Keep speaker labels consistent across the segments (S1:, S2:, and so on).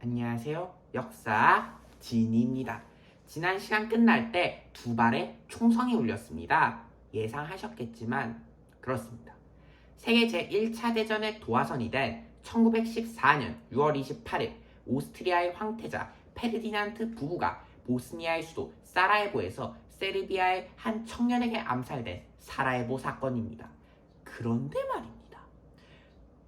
S1: 안녕하세요. 역사 진입니다. 지난 시간 끝날 때 두 발의 총성이 울렸습니다. 예상하셨겠지만 그렇습니다. 세계 제1차 대전의 도화선이 된 1914년 6월 28일 오스트리아의 황태자 페르디난트 부부가 보스니아의 수도 사라예보에서 세르비아의 한 청년에게 암살된 사라예보 사건입니다. 그런데 말입니다.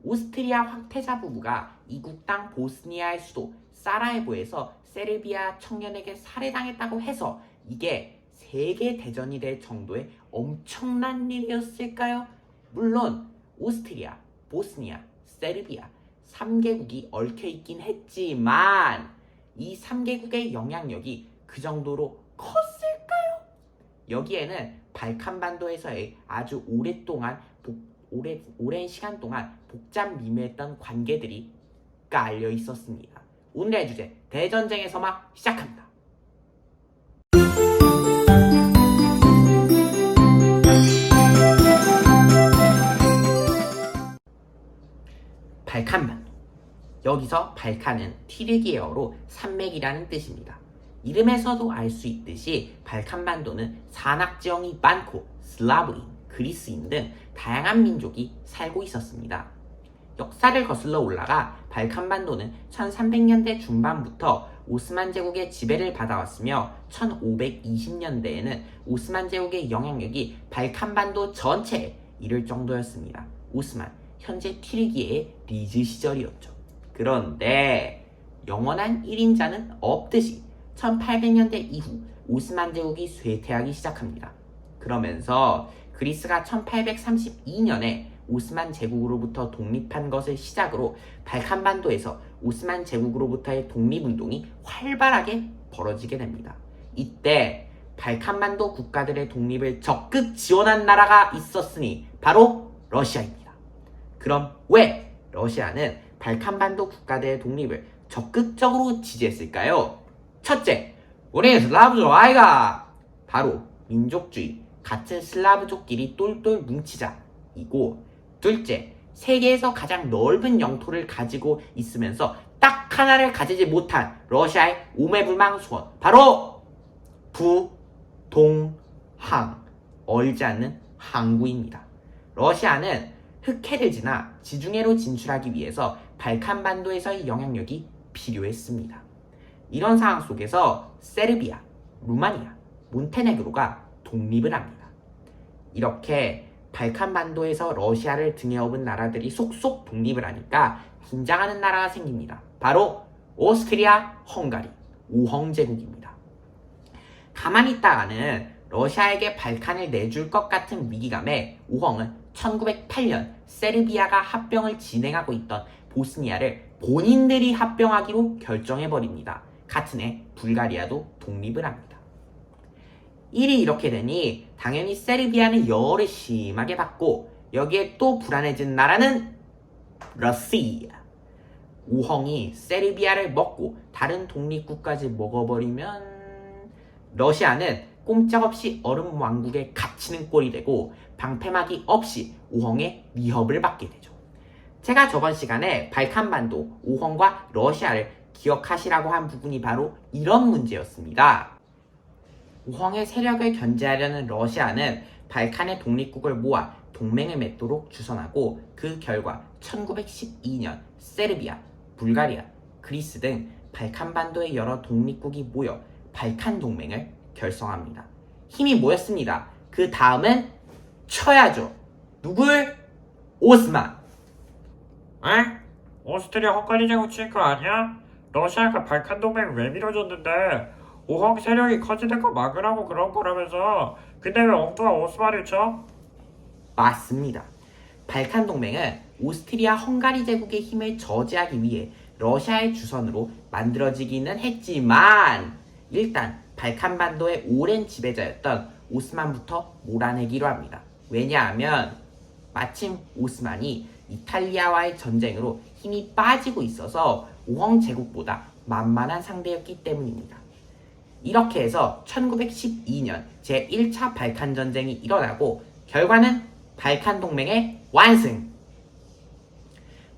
S1: 오스트리아 황태자 부부가 이국 땅 보스니아의 수도 사라예보에서 세르비아 청년에게 살해당했다고 해서 이게 세계 대전이 될 정도의 엄청난 일이었을까요? 물론 오스트리아, 보스니아, 세르비아 3개국이 얽혀있긴 했지만 이 3개국의 영향력이 그 정도로 컸을까요? 여기에는 발칸반도에서의 아주 오랜 시간 동안 복잡 미묘했던 관계들이 깔려 있었습니다. 오늘의 주제 대전쟁에서 막 시작합니다. 발칸반도. 여기서 발칸은 티르기어로 산맥이라는 뜻입니다. 이름에서도 알 수 있듯이 발칸반도는 산악지형이 많고 슬라브인, 그리스인 등 다양한 민족이 살고 있었습니다. 역사를 거슬러 올라가 발칸반도는 1300년대 중반부터 오스만 제국의 지배를 받아왔으며 1520년대에는 오스만 제국의 영향력이 발칸반도 전체에 이를 정도였습니다. 오스만, 현재 튀르기예의 리즈 시절이었죠. 그런데 영원한 1인자는 없듯이 1800년대 이후 오스만 제국이 쇠퇴하기 시작합니다. 그러면서 그리스가 1832년에 오스만 제국으로부터 독립한 것을 시작으로 발칸반도에서 오스만 제국으로부터의 독립운동이 활발하게 벌어지게 됩니다. 이때 발칸반도 국가들의 독립을 적극 지원한 나라가 있었으니 바로 러시아입니다. 그럼 왜 러시아는 발칸반도 국가들의 독립을 적극적으로 지지했을까요? 첫째, 우리 슬라브족 아이가 바로 민족주의, 같은 슬라브족끼리 똘똘 뭉치자이고, 둘째, 세계에서 가장 넓은 영토를 가지고 있으면서 딱 하나를 가지지 못한 러시아의 오매불망 소원, 바로 부동항, 얼지 않는 항구입니다. 러시아는 흑해를 지나 지중해로 진출하기 위해서 발칸반도에서의 영향력이 필요했습니다. 이런 상황 속에서 세르비아, 루마니아, 몬테네그로가 독립을 합니다. 이렇게 발칸반도에서 러시아를 등에 업은 나라들이 속속 독립을 하니까 긴장하는 나라가 생깁니다. 바로 오스트리아, 헝가리, 오헝제국입니다. 가만히 있다가는 러시아에게 발칸을 내줄 것 같은 위기감에 오헝은 1908년 세르비아가 합병을 진행하고 있던 보스니아를 본인들이 합병하기로 결정해버립니다. 같은 해 불가리아도 독립을 합니다. 일이 이렇게 되니 당연히 세르비아는 열을 심하게 받고 여기에 또 불안해진 나라는 러시아. 오헝이 세르비아를 먹고 다른 독립국까지 먹어버리면 러시아는 꼼짝없이 얼음 왕국에 갇히는 꼴이 되고 방패막이 없이 오헝의 위협을 받게 되죠. 제가 저번 시간에 발칸반도, 오헝과 러시아를 기억하시라고 한 부분이 바로 이런 문제였습니다. 오헝의 세력을 견제하려는 러시아는 발칸의 독립국을 모아 동맹을 맺도록 주선하고 그 결과 1912년 세르비아, 불가리아, 그리스 등 발칸반도의 여러 독립국이 모여 발칸 동맹을 결성합니다. 힘이 모였습니다. 그 다음은 쳐야죠. 누굴? 오스만.
S2: 에? 오스트리아 헝가리 제국 칠거 아니야? 러시아가 발칸 동맹 왜 밀어줬는데 오헝 세력이 커지는 거 막으라고 그런 거라면서. 근데 왜 엉뚱한 오스만을 쳐?
S1: 맞습니다. 발칸 동맹은 오스트리아 헝가리 제국의 힘을 저지하기 위해 러시아의 주선으로 만들어지기는 했지만 일단 발칸반도의 오랜 지배자였던 오스만부터 몰아내기로 합니다. 왜냐하면 마침 오스만이 이탈리아와의 전쟁으로 힘이 빠지고 있어서 오헝 제국보다 만만한 상대였기 때문입니다. 이렇게 해서 1912년 제1차 발칸 전쟁이 일어나고 결과는 발칸 동맹의 완승!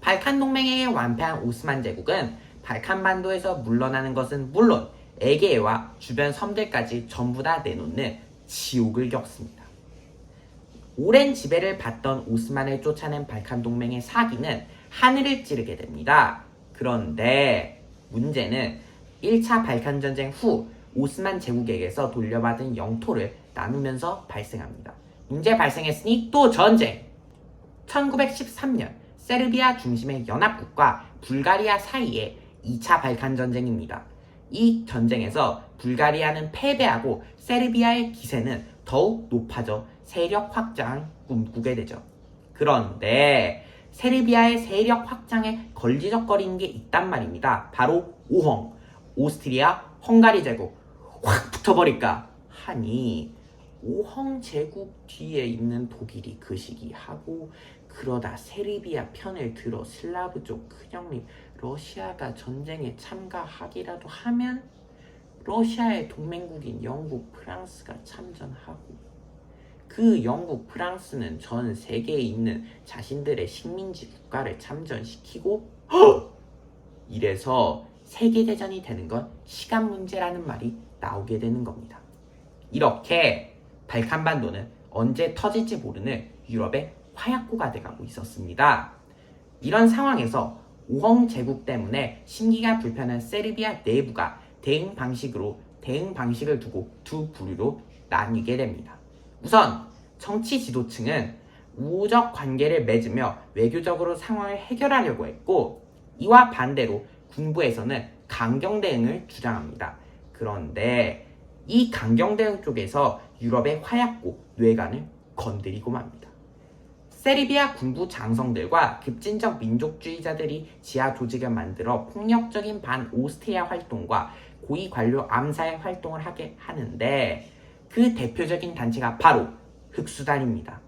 S1: 발칸 동맹에게 완패한 오스만 제국은 발칸반도에서 물러나는 것은 물론 에게해와 주변 섬들까지 전부 다 내놓는 지옥을 겪습니다. 오랜 지배를 받던 오스만을 쫓아낸 발칸 동맹의 사기는 하늘을 찌르게 됩니다. 그런데 문제는 1차 발칸 전쟁 후 오스만 제국에게서 돌려받은 영토를 나누면서 발생합니다. 문제 발생했으니 또 전쟁! 1913년 세르비아 중심의 연합국과 불가리아 사이에 2차 발칸 전쟁입니다. 이 전쟁에서 불가리아는 패배하고 세르비아의 기세는 더욱 높아져 세력 확장을 꿈꾸게 되죠. 그런데 세르비아의 세력 확장에 걸리적거리는 게 있단 말입니다. 바로 오헝, 오스트리아 헝가리 제국 확 붙어버릴까 하니 오헝 제국 뒤에 있는 독일이 그 시기 하고 그러다 세르비아 편을 들어 슬라브족 큰형님 러시아가 전쟁에 참가하기라도 하면 러시아의 동맹국인 영국, 프랑스가 참전하고 그 영국, 프랑스는 전 세계에 있는 자신들의 식민지 국가를 참전시키고 이래서 세계대전이 되는 건 시간 문제라는 말이 나오게 되는 겁니다. 이렇게 발칸반도는 언제 터질지 모르는 유럽의 화약고가 돼가고 있었습니다. 이런 상황에서 오헝 제국 때문에 심기가 불편한 세르비아 내부가 대응 방식을 두고 두 부류로 나뉘게 됩니다. 우선 정치 지도층은 우호적 관계를 맺으며 외교적으로 상황을 해결하려고 했고 이와 반대로 군부에서는 강경 대응을 주장합니다. 그런데 이 강경 대응 쪽에서 유럽의 화약고 뇌관을 건드리고 맙니다. 세르비아 군부 장성들과 급진적 민족주의자들이 지하 조직을 만들어 폭력적인 반 오스트리아 활동과 고위 관료 암살 활동을 하게 하는데 그 대표적인 단체가 바로 흑수단입니다.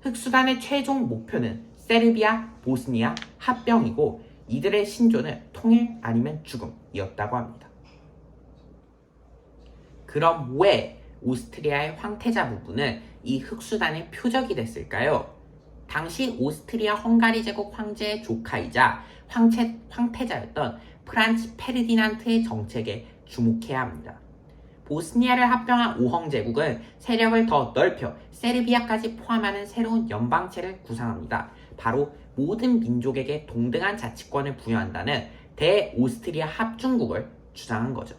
S1: 흑수단의 최종 목표는 세르비아, 보스니아 합병이고 이들의 신조는 통일 아니면 죽음이었다고 합니다. 그럼 왜 오스트리아의 황태자 부부는 이 흑수단의 표적이 됐을까요? 당시 오스트리아 헝가리 제국 황제의 조카이자 황태자였던 프란츠 페르디난트의 정책에 주목해야 합니다. 보스니아를 합병한 오헝 제국은 세력을 더 넓혀 세르비아까지 포함하는 새로운 연방체를 구상합니다. 바로 모든 민족에게 동등한 자치권을 부여한다는 대오스트리아 합중국을 주장한 거죠.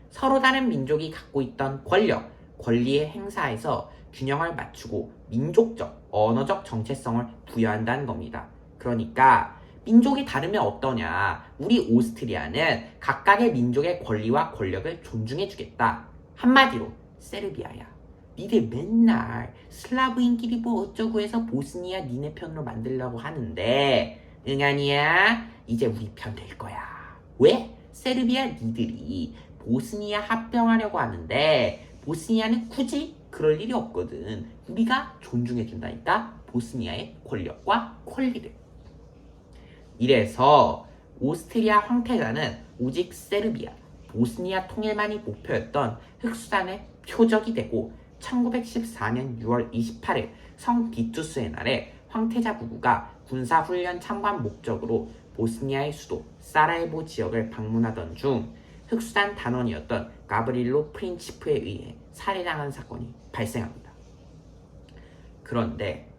S1: 서로 다른 민족이 갖고 있던 권리의 행사에서 균형을 맞추고 민족적, 언어적 정체성을 부여한다는 겁니다. 그러니까 민족이 다르면 어떠냐? 우리 오스트리아는 각각의 민족의 권리와 권력을 존중해주겠다. 한마디로 세르비아야. 니들 맨날 슬라브인끼리 뭐 어쩌고 해서 보스니아 니네 편으로 만들려고 하는데 응아니야? 이제 우리 편 될 거야. 왜? 세르비아 니들이 보스니아 합병하려고 하는데 보스니아는 굳이 그럴 일이 없거든. 우리가 존중해준다니까 보스니아의 권력과 권리를. 이래서 오스트리아 황태자는 오직 세르비아, 보스니아 통일만이 목표였던 흑수단의 표적이 되고 1914년 6월 28일 성 비투스의 날에 황태자 부부가 군사훈련 참관 목적으로 보스니아의 수도 사라예보 지역을 방문하던 중 흑수단 단원이었던 가브릴로 프린치프에 의해 살해당한 사건이 발생합니다. 그런데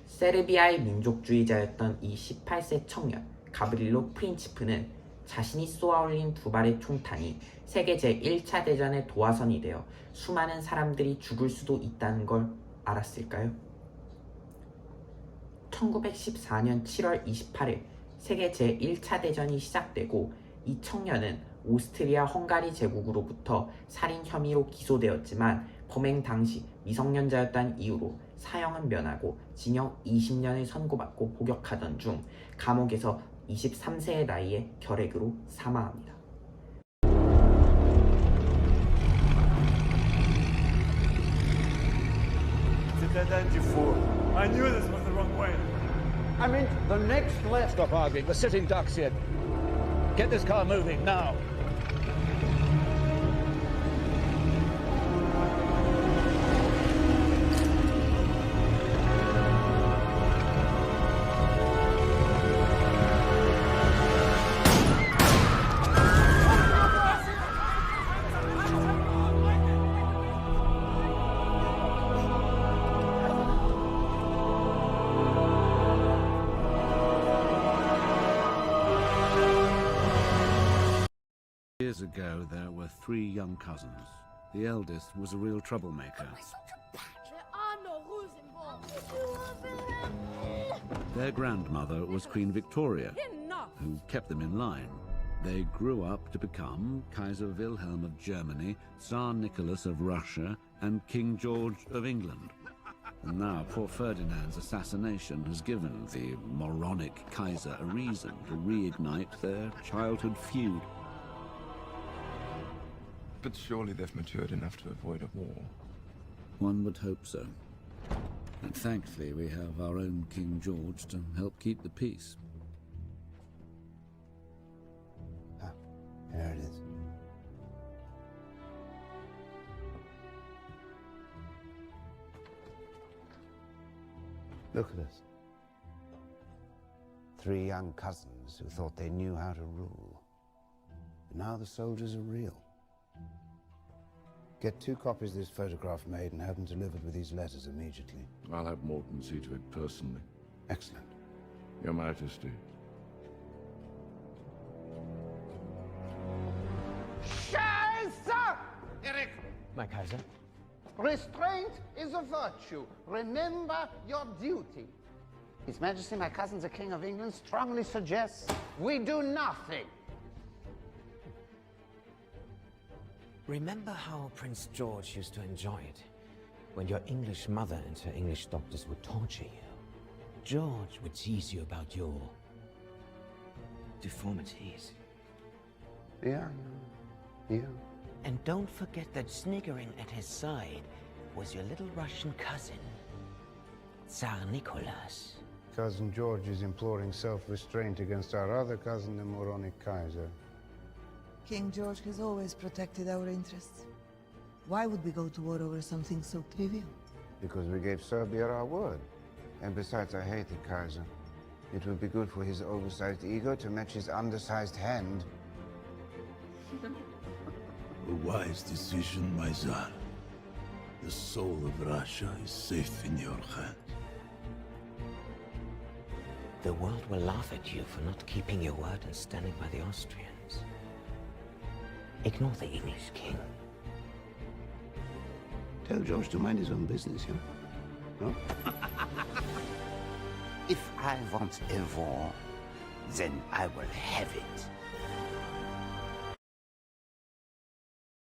S1: 세르비아의 민족주의자였던 이 18세 청년 가브릴로 프린치프는 자신이 쏘아올린 두 발의 총탄이 세계 제1차 대전의 도화선이 되어 수많은 사람들이 죽을 수도 있다는 걸 알았을까요? 1914년 7월 28일 세계 제1차 대전이 시작되고 이 청년은 오스트리아 헝가리 제국으로부터 살인 혐의로 기소되었지만 범행 당시 미성년자였다는 이유로 사형은 면하고 징역 20년을 선고받고 복역하던 중 감옥에서 23세의 나이에 결핵으로 사망합니다.
S3: It's a dead end, you fool. I knew this was the wrong way.
S4: I mean, the next left. Stop arguing. We're sitting ducks here. Get this car moving now.
S5: Years ago, there were 3 young cousins. The eldest was a real troublemaker.
S6: There are no rules involved.
S5: Their grandmother was Queen Victoria,
S6: Enough!
S5: who kept them in line. They grew up to become Kaiser Wilhelm of Germany, Tsar Nicholas of Russia, and King George of England. And now poor Ferdinand's assassination has given the moronic Kaiser a reason to reignite their childhood feud.
S7: But surely they've matured enough to avoid a war.
S5: One would hope so. And thankfully we have our own King George to help keep the peace.
S8: There it is. Look at us. 3 young cousins who thought they knew how to rule. But now the soldiers are real. Get 2 copies of this photograph made and have them delivered with these letters immediately.
S9: I'll have Morton see to it personally.
S8: Excellent.
S9: Your Majesty.
S10: Scheiße! Eric,
S8: My Kaiser?
S10: restraint is a virtue. Remember your duty. His Majesty, my cousin, the King of England, strongly suggests we do nothing.
S11: Remember how Prince George used to enjoy it when your English mother and her English doctors would torture you? George would tease you about your deformities.
S8: Yeah.
S11: And don't forget that sniggering at his side was your little Russian cousin, Tsar Nicholas.
S8: Cousin George is imploring self-restraint against our other cousin, the moronic Kaiser.
S12: King George has always protected our interests. Why would we go to war over something so trivial?
S8: Because we gave Serbia our word. And besides, I hate the Kaiser. It would be good for his oversized ego to match his undersized hand.
S13: A wise decision, my Tsar. The soul of Russia is safe in your hands.
S11: The world will laugh at you for not keeping your word and standing by the Austrians. Ignore the English king.
S8: Tell George to mind his own business, yeah? No?
S10: If I want a war, then I will have it.